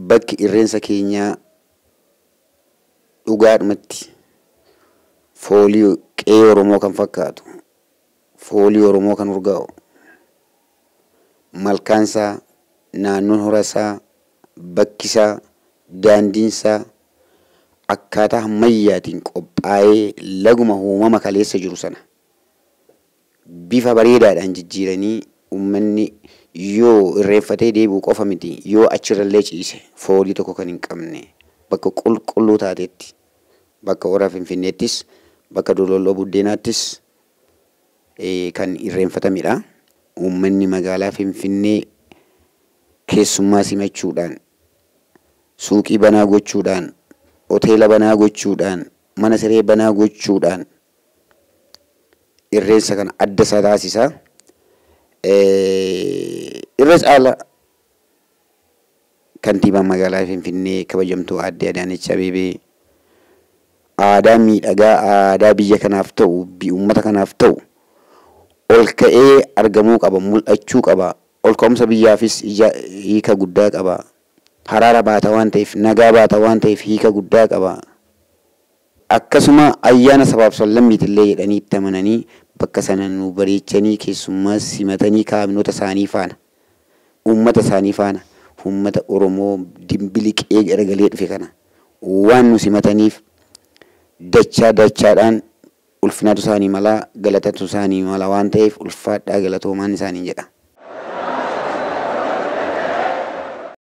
bakki irreensa keenyaa dhugaadhumatti foolii qe'ee Oromoo kan fakkaatu, foolii Oromoo kan urgaa'u, malkaansaa, naannoon horasaa, bakkisaa, daandiinsaa akkaataa ammayyaatiin qophaa'ee laguma uumama kaleessa jiru sana bifa bareedaadhaan jijjiiranii uummanni yoo irreeffatee deebi'u qofa miti, yoo achirrallee ciise foolii tokko kan hin qabne bakka qulqulluu taatetti, bakka hora Finfinneettis, bakka Dololoo Buddeenaattis kan irreeffatamidha. Uummanni magaalaa Finfinnee keessummaa simachuudhaan, suuqii banaa gochuudhaan, hoteela banaa gochuudhaan, mana siree banaa gochuudhaan irreensa kana adda isaa taasisa. Irra caala kantiibaan magaalaa Finfinnee kabajamtuu aadde Adaanech Abeebee aadaa miidhagaa, aadaa biyya kanaaf ta'u, uummata kanaaf ta'u ol ka'ee argamuu qaba, mul'achuu qaba. Ol ka'umsa biyyaafis hiika guddaa qaba. Haraara baata waan ta'eef, nagaa baata waan ta'eef hiika guddaa qaba. Akkasuma ayyaana sabaaf sablammiitillee jedhanii itti amananii bakka sana nu bareechanii keessummaa simatanii kaabinoota isaanii faana, uummata isaanii faana, uummata Oromoo dimbiliqee garagalee dhufe kana waan nu simataniif dachaadhaan ulfinatu isaanii mala, galatatu isaanii mala waan ta'eef ulfaadhaa galatoomaan isaanii jedha.